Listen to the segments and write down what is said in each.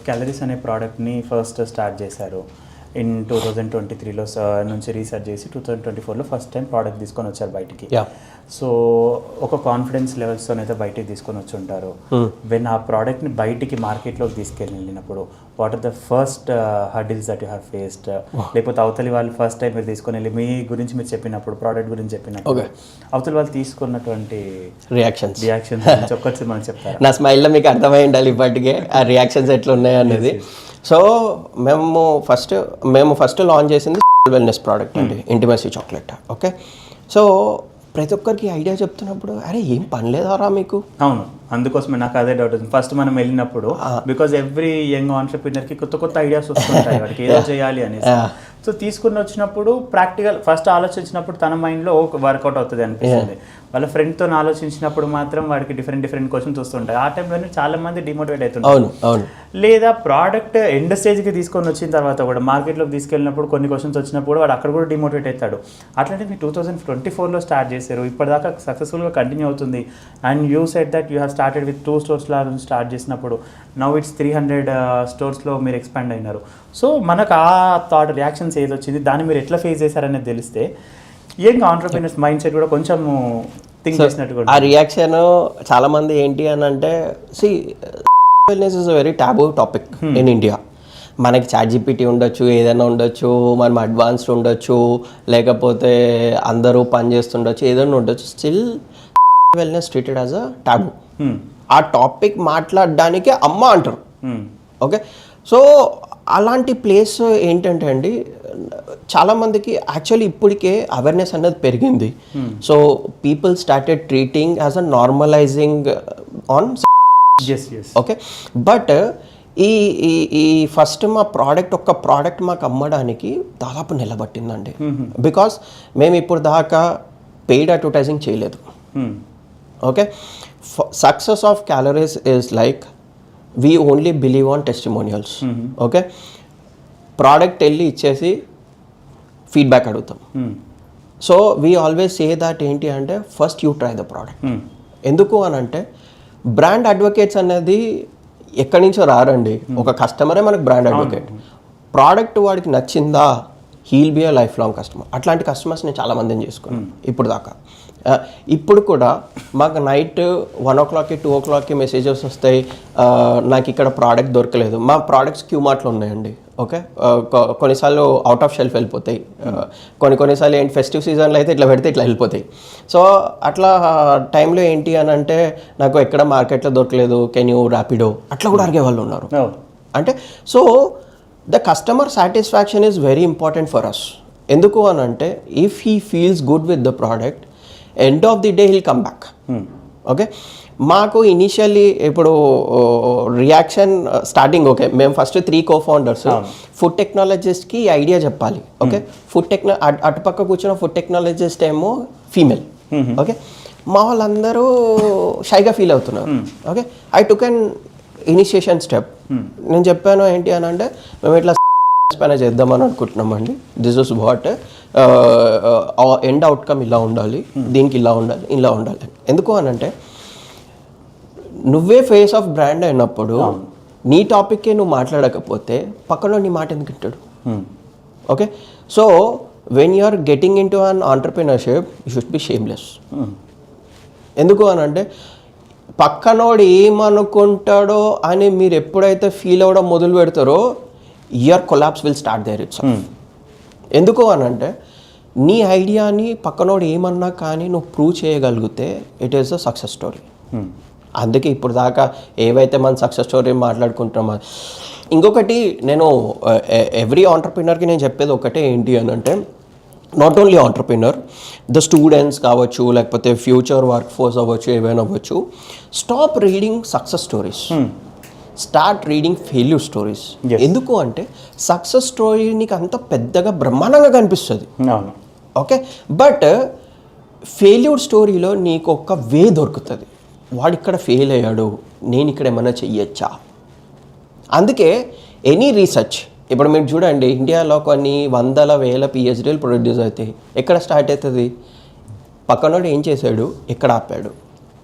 Calories అనే ప్రోడక్ట్ని first start చేశారు ఇన్ 2023లో నుంచి రీసెర్చ్ చేసి 2024లో ఫస్ట్ టైం ప్రోడక్ట్ తీసుకొని వచ్చారు బయటికి. సో ఒక కాన్ఫిడెన్స్ లెవెల్స్తో అయితే బయటికి తీసుకొని వచ్చి ఉంటారు. వెన్ ఆ ప్రోడక్ట్ని బయటికి మార్కెట్లోకి తీసుకెళ్ళినప్పుడు what are the first hurdles that you have faced, లేకపోతే అవతలి వాళ్ళు ఫస్ట్ టైం మీరు తీసుకొని వెళ్ళి మీ గురించి మీరు చెప్పినప్పుడు, ప్రోడక్ట్ గురించి చెప్పినప్పుడు అవతలి వాళ్ళు తీసుకున్నటువంటి రియాక్షన్స్ ఒక్కటి మనకు చెప్తారు. నా స్మైల్లో మీకు అర్థమై ఉండాలి ఇప్పటికే ఆ రియాక్షన్స్ ఎట్లా ఉన్నాయి అనేది. సో మేము ఫస్ట్ లాంచ్ చేసింది వెల్నెస్ ప్రోడక్ట్ అండి, ఇంటిమసీ చాక్లెట్. ఓకే, సో ప్రతి ఒక్కరికి ఐడియా చెప్తున్నప్పుడు అరే ఏం పని లేదారా మీకు. అవును, అందుకోసమే నాకు అదే డౌట్ వచ్చింది ఫస్ట్ మనం వెళ్ళినప్పుడు. బికాజ్ ఎవ్రీ యంగ్ ఆంటర్‌ప్రెన్యూర్కి కొత్త ఐడియాస్ వస్తుంటాయి వాడికి ఏదో చేయాలి అనేసి. సో తీసుకుని వచ్చినప్పుడు ప్రాక్టికల్ ఫస్ట్ ఆలోచించినప్పుడు తన మైండ్లో వర్కౌట్ అవుతుంది అనిపిస్తుంది. వాళ్ళ ఫ్రెండ్తో ఆలోచించినప్పుడు మాత్రం వాడికి డిఫరెంట్ క్వశ్చన్స్ వస్తుంటాయి. ఆ టైంలోనే చాలా మంది డిమోటివేట్ అవుతుంటారు. లేదా ప్రోడక్ట్ ఎండ్ స్టేజ్కి తీసుకొని వచ్చిన తర్వాత కూడా మార్కెట్లోకి తీసుకెళ్ళినప్పుడు కొన్ని క్వశ్చన్స్ వచ్చినప్పుడు వాడు అక్కడ కూడా డిమోటివేట్ అవుతాడు. అట్లాంటి మీరు 2024లో స్టార్ట్ చేశారు, ఇప్పటిదాకా సక్సెస్ఫుల్గా కంటిన్యూ అవుతుంది. And you said that you have started with 2 stores start చేసినప్పుడు నౌ ఇట్స్ 300 స్టోర్స్లో మీరు ఎక్స్పాండ్ అయినారు. సో మనకు ఆ థాట్ రియాక్షన్స్ ఏది వచ్చింది, దాన్ని మీరు ఎట్లా ఫేస్ చేశారనేది తెలిస్తే ఏం ఆంటర్‌ప్రెన్యూర్స్ మైండ్ సెట్ కూడా కొంచెం థింక్ చేసినట్టు. ఆ రియాక్షన్ చాలా మంది ఏంటి అని అంటే, wellness is a very taboo topic in India. మనకి ChatGPT ఉండొచ్చు, ఏదైనా ఉండొచ్చు, మనం అడ్వాన్స్డ్ ఉండొచ్చు, లేకపోతే అందరూ పని చేస్తుండొచ్చు, ఏదైనా ఉండొచ్చు, still wellness treated as a taboo. ఆ టాపిక్ మాట్లాడడానికి అమ్మ అంటారు. ఓకే, సో అలాంటి ప్లేస్ ఏంటంటే అండి, చాలామందికి యాక్చువల్లీ ఇప్పటికే అవేర్నెస్ అనేది పెరిగింది. So people started treating as a normalising on. Okay, but ఈ ఫస్ట్ మా ప్రోడక్ట్ మాకు అమ్మడానికి దాదాపు నిలబట్టిందండి. బికాస్ మేము ఇప్పుడు దాకా పెయిడ్ అడ్వర్టైజింగ్ చేయలేదు. Okay, success of calories is like we only believe on testimonials. Okay, product వెళ్ళి ఇచ్చేసి ఫీడ్బ్యాక్ అడుగుతాం. So we always say that ఏంటి అంటే first you try the product. ఎందుకు అని అంటే బ్రాండ్ అడ్వకేట్స్ అనేది ఎక్కడి నుంచో రారండి, ఒక కస్టమరే మనకు బ్రాండ్ అడ్వకేట్. ప్రోడక్ట్ వాడికి నచ్చిందా, he'll be a life long customer. అట్లాంటి కస్టమర్స్ నేను చాలా మందిని చేసుకున్నాను ఇప్పుడు దాకా. ఇప్పుడు కూడా మాకు నైట్ 1 o'clock 2 o'clock మెసేజెస్ వస్తాయి, నాకు ఇక్కడ ప్రోడక్ట్ దొరకలేదు. మా ప్రోడక్ట్స్ క్యూమార్ట్లో ఉన్నాయండి. ఓకే, కొన్నిసార్లు అవుట్ ఆఫ్ షెల్ఫ్ వెళ్ళిపోతాయి, కొన్నిసార్లు ఏంటి ఫెస్టివ్ సీజన్లో అయితే ఇట్లా పెడితే ఇట్లా వెళ్ళిపోతాయి. సో అట్లా టైంలో ఏంటి అని అంటే నాకు ఎక్కడ మార్కెట్లో దొరకలేదు, కెన్ యూ ర్యాపిడో అట్లా కూడా అడిగే వాళ్ళు ఉన్నారు. అంటే so the customer satisfaction is very important for us. ఎందుకు అని అంటే if he feels good with the product, end of the day he'll come back. Okay, మాకు ఇనిషియల్లీ ఇప్పుడు రియాక్షన్ స్టార్టింగ్, ఓకే మేము ఫస్ట్ 3 co-founders ఫుడ్ టెక్నాలజిస్ట్కి idea చెప్పాలి. Okay, అటుపక్క కూర్చున్న ఫుడ్ టెక్నాలజిస్ట్ ఏమో ఫీమేల్. ఓకే, మా వాళ్ళందరూ షైగా ఫీల్ అవుతున్నారు. Okay, I took an initiation step. నేను చెప్పాను ఏంటి అని అంటే మేము ఇట్లా పైన చేద్దామని అనుకుంటున్నామండి. This is what end outcome ఇలా ఉండాలి, దీనికి ఇలా ఉండాలి. ఎందుకు అని అంటే నువ్వే ఫేస్ ఆఫ్ బ్రాండ్ అయినప్పుడు నీ టాపిక్కే నువ్వు మాట్లాడకపోతే పక్కన నీ మాట ఎందుకు వింటాడు. Okay, so when you are getting into an entrepreneurship you should be shameless. ఎందుకు అని అంటే పక్కనోడు ఏమనుకుంటాడో అని మీరు ఎప్పుడైతే ఫీల్ అవ్వడం మొదలు పెడతారో your collapse will start there it's. ఎందుకు అని అంటే నీ ఐడియాని పక్కనోడు ఏమన్నా కానీ నువ్వు ప్రూవ్ చేయగలిగితే it is a success story. అందుకే ఇప్పుడు దాకా ఏవైతే మన సక్సెస్ స్టోరీ మాట్లాడుకుంటున్నామో. ఇంకొకటి నేను ఎవ్రీ ఆంటర్‌ప్రెన్యూర్కి నేను చెప్పేది ఒకటే ఏంటి అని అంటే, not only entrepreneur, the students కావచ్చు, లేకపోతే ఫ్యూచర్ వర్క్ ఫోర్స్ అవ్వచ్చు, ఏవైనా అవ్వచ్చు, stop reading success stories, start reading failure stories. ఎందుకు అంటే సక్సెస్ స్టోరీ నీకు అంత పెద్దగా బ్రహ్మాండంగా కనిపిస్తుంది. ఓకే, బట్ ఫెయిల్యూర్ స్టోరీలో నీకు ఒక వే దొరుకుతుంది. వాడు ఇక్కడ ఫెయిల్ అయ్యాడు, నేను ఇక్కడ ఏమైనా చెయ్యొచ్చా. అందుకే ఎనీ రీసెర్చ్ ఇప్పుడు మీరు చూడండి, ఇండియాలో కొన్ని 100,000 PhDలు ప్రొడ్యూస్ అవుతాయి. ఎక్కడ స్టార్ట్ అవుతుంది, పక్కనోడు ఏం చేశాడు, ఎక్కడ ఆపాడు,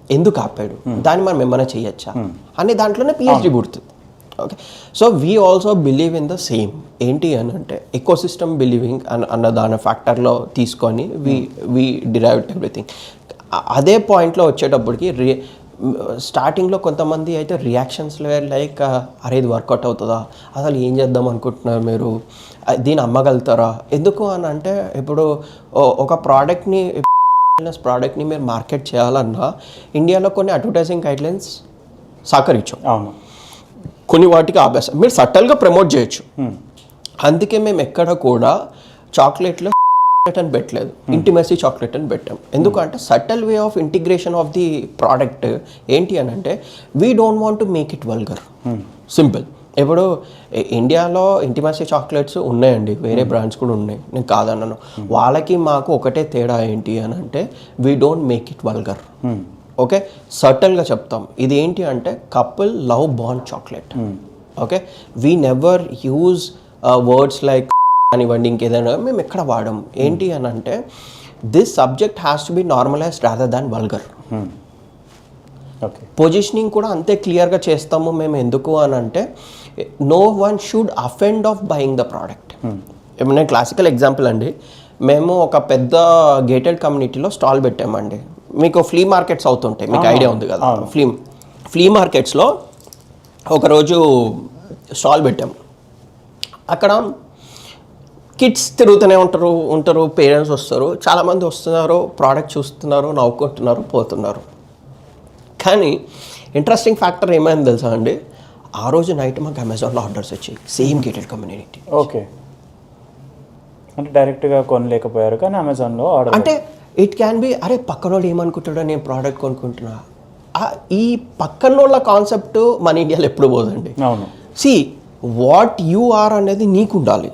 ఎందుకు ఆపాడు, దాన్ని మనం ఏమైనా చేయొచ్చా అనే దాంట్లోనే PhD పుడుతుంది. Okay, so we also believe in the same. ఏంటి అని అంటే ఎకోసిస్టమ్ బిలీవింగ్ అన్న దాని ఫ్యాక్టర్లో తీసుకొని వీ డిరైవ్ ఎవ్రీథింగ్. అదే పాయింట్లో వచ్చేటప్పటికి స్టార్టింగ్లో కొంతమంది అయితే రియాక్షన్స్ లైక్ అరే ఇది వర్కౌట్ అవుతుందా, అసలు ఏం చేద్దాం అనుకుంటున్నారు మీరు, దీన్ని అమ్మగలుగుతారా, ఎందుకు అని అంటే ఇప్పుడు ఒక ప్రోడక్ట్ని మీరు మార్కెట్ చేయాలన్నా ఇండియాలో కొన్ని అడ్వర్టైజింగ్ గైడ్లైన్స్ సహకరించాం. అవును, కొన్ని వాటికి ఆభ్యాసం మీరు సటల్గా ప్రమోట్ చేయొచ్చు. అందుకే మేము ఎక్కడ కూడా చాక్లెట్లో అని పెట్టలేదు, ఇంటిమసీ చాక్లెట్ అని పెట్టాం. ఎందుకంటే subtle way of integration of the product ఏంటి అని అంటే we don't want to make it vulgar, simple. ఇప్పుడు ఇండియాలో ఇంటిమసీ చాక్లెట్స్ ఉన్నాయండి, వేరే బ్రాండ్స్ కూడా ఉన్నాయి, నేను కాదన్నాను. వాళ్ళకి మాకు ఒకటే తేడా ఏంటి అని అంటే we don't make it vulgar. Okay, సటల్గా చెప్తాం. ఇది ఏంటి అంటే couple love bond chocolate. Okay, we never use words like కానివ్వండి ఇంకేదైనా మేము ఎక్కడ వాడడం. ఏంటి అని అంటే this subject has to be normalised rather than vulgar. Okay, positioning కూడా అంతే క్లియర్గా చేస్తాము మేము. ఎందుకు అని అంటే no one should offend of buying the product. నేను క్లాసికల్ ఎగ్జాంపుల్ అండి, మేము ఒక పెద్ద గేటెడ్ కమ్యూనిటీలో స్టాల్ పెట్టామండి. మీకు ఫ్లీ మార్కెట్స్ అవుతుంటాయి, మీకు ఐడియా ఉంది కదా. ఫ్లీ మార్కెట్స్లో ఒకరోజు స్టాల్ పెట్టాము. అక్కడ కిడ్స్ తిరుగుతూనే ఉంటారు, పేరెంట్స్ వస్తారు, చాలామంది వస్తున్నారు, ప్రోడక్ట్ చూస్తున్నారు, నవ్వుకుంటున్నారు, పోతున్నారు. కానీ ఇంట్రెస్టింగ్ ఫ్యాక్టర్ ఏమైంది తెలుసా అండి, ఆ రోజు నైట్ మాకు అమెజాన్లో ఆర్డర్స్ వచ్చాయి, సేమ్ గేటెడ్ కమ్యూనిటీ. ఓకే, అంటే డైరెక్ట్గా కొనలేకపోయారు కానీ అమెజాన్లో ఆర్డర్. అంటే ఇట్ క్యాన్ బి అరే పక్కనోడు ఏమనుకుంటాడో నేను ప్రోడక్ట్ కొనుక్కుంటున్నా. ఈ పక్కనోళ్ళ కాన్సెప్ట్ మన ఇండియాలో ఎప్పుడు పోదండి. అవును, సి వాట్ యు ఆర్ అనేది నీకు ఉండాలి.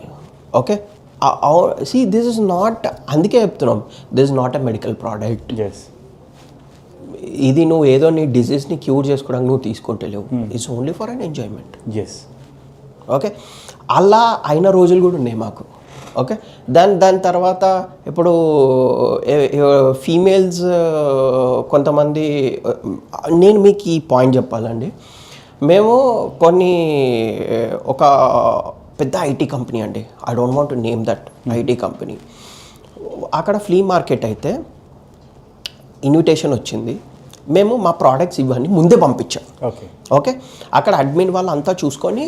Okay, see this is not, అందుకే చెప్తున్నాం this is not a medical product. ఇది నువ్వు ఏదో నీ డిజీజ్ని క్యూర్ చేసుకోవడానికి నువ్వు తీసుకుంటలేవు, it's only for an enjoyment. Okay, అలా అయిన రోజులు కూడా ఉన్నాయి మాకు. ఓకే, దాని తర్వాత ఇప్పుడు ఫీమేల్స్ కొంతమంది, నేను మీకు ఈ పాయింట్ చెప్పాలండి. మేము ఒక పెద్ద ఐటీ కంపెనీ అండి, I don't want to name that IT company. అక్కడ ఫ్లీ మార్కెట్ అయితే ఇన్విటేషన్ వచ్చింది, మేము మా ప్రోడక్ట్స్ ఇవన్నీ ముందే పంపించాం. ఓకే, అక్కడ అడ్మిన్ వాళ్ళు అంతా చూసుకొని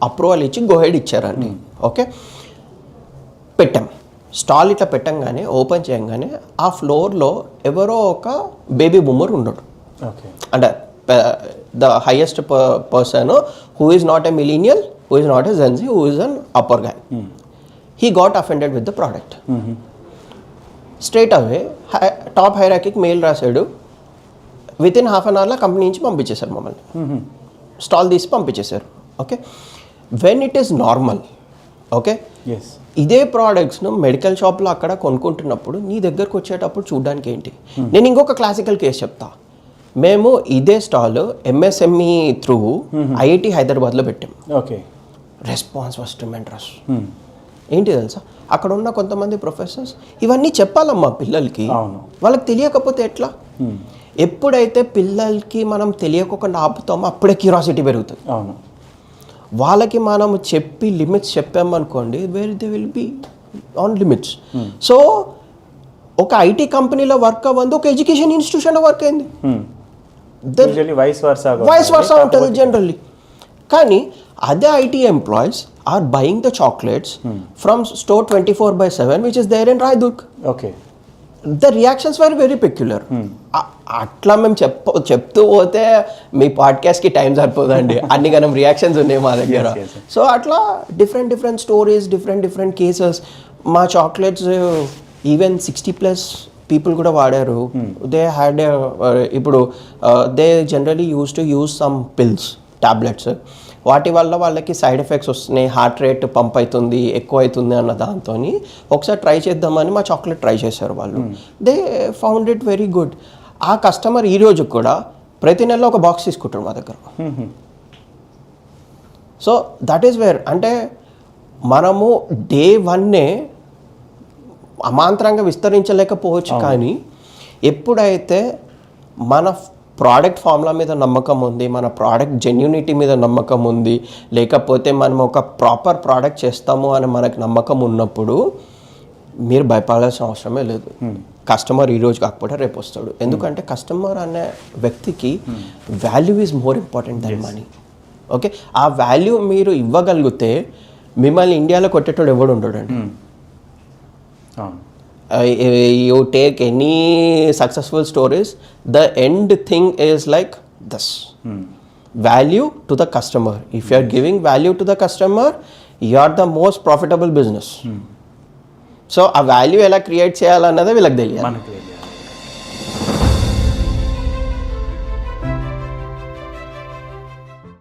అప్రూవల్ ఇచ్చి గోహెడ్ ఇచ్చారండి. ఓకే, పెట్టాం స్టాల్. ఇట్లా పెట్టంగానే ఓపెన్ చేయగానే ఆ ఫ్లోర్లో ఎవరో ఒక బేబీ బూమర్ ఉన్నాడు. అంటే the highest person who is not a millennial, who is not a Gen Z, who is an upper guy. He got offended with the product. Straight away, top hierarchic mail రాసాడు. Within half an అవర్లో company నుంచి పంపించేశారు మమ్మల్ని, stall తీసి పంపించేశారు. Okay, when it is normal. Okay, ఇదే ప్రోడక్ట్స్ను medical షాప్లో అక్కడ కొనుక్కుంటున్నప్పుడు నీ దగ్గరకు వచ్చేటప్పుడు చూడడానికి ఏంటి. నేను ఇంకొక క్లాసికల్ కేసు చెప్తా. మేము ఇదే స్టాల్ ఎంఎస్ఎంఈ త్రూ ఐఐటి హైదరాబాద్లో పెట్టాం. Okay, response was tremendous. ఏంటి తెలుసా, అక్కడ ఉన్న కొంతమంది ప్రొఫెసర్స్ ఇవన్నీ చెప్పాలమ్మా పిల్లలకి, వాళ్ళకి తెలియకపోతే ఎట్లా. ఎప్పుడైతే పిల్లలకి మనం తెలియకుండా ఆపుతామో అప్పుడే క్యూరియాసిటీ పెరుగుతుంది. వాళ్ళకి మనం చెప్పి లిమిట్స్ చెప్పామనుకోండి, where they will be on limits. So ఒక ఐటీ కంపెనీలో వర్క్ అవ్వంది, ఒక ఎడ్యుకేషన్ ఇన్స్టిట్యూషన్లో వర్క్ అయింది, వైస్ వర్సా ఉంటుంది జనరల్లీ. కానీ అదే IT employees are buying the chocolates from store 24/7 which is there in Rayadurg. Okay, the reactions were very peculiar. అట్లా మేము చెప్తూ పోతే మీ పాడ్కాస్ట్కి టైం సరిపోదండి, అన్ని గనం రియాక్షన్స్ ఉన్నాయి మా దగ్గర. సో అట్లా డిఫరెంట్ స్టోరీస్, డిఫరెంట్ కేసెస్. మా చాక్లెట్స్ ఈవెన్ 60+ పీపుల్ కూడా వాడారు. దే హ్యాడ్ ఇప్పుడు they generally use some pills, tablets. వాటి వల్ల వాళ్ళకి సైడ్ ఎఫెక్ట్స్ వస్తున్నాయి, హార్ట్ రేట్ పంప్ అవుతుంది, ఎక్కువ అవుతుంది అన్న దాంతో ఒకసారి ట్రై చేద్దామని మా చాక్లెట్ ట్రై చేశారు వాళ్ళు. They found it very good. ఆ కస్టమర్ ఈ రోజు కూడా ప్రతి నెలలో ఒక బాక్స్ తీసుకుంటారు మా దగ్గర. సో దట్ ఈస్ వేర్, అంటే మనము డే 1 అమాంతరంగా విస్తరించలేకపోవచ్చు, కానీ ఎప్పుడైతే మన ప్రోడక్ట్ ఫార్ములా మీద నమ్మకం ఉంది, మన ప్రోడక్ట్ జెన్యూనిటీ మీద నమ్మకం ఉంది, లేకపోతే మనం ఒక ప్రాపర్ ప్రోడక్ట్ చేస్తాము అని మనకు నమ్మకం ఉన్నప్పుడు మీరు భయపడాల్సిన అవసరమే లేదు. కస్టమర్ ఈరోజు కాకపోతే రేపు వస్తాడు. ఎందుకంటే కస్టమర్ అనే వ్యక్తికి value is more important then money. Okay, ఆ వాల్యూ మీరు ఇవ్వగలిగితే మిమ్మల్ని ఇండియాలో కొట్టేటోడు ఎవడు ఉండడండి. You take any successful stories, the end thing is like this, value to the customer. If you are giving value to the customer, you are the most profitable business. So ఆ value ఎలా create చేయాలన్నదే వీళ్ళకి తెలియాలి.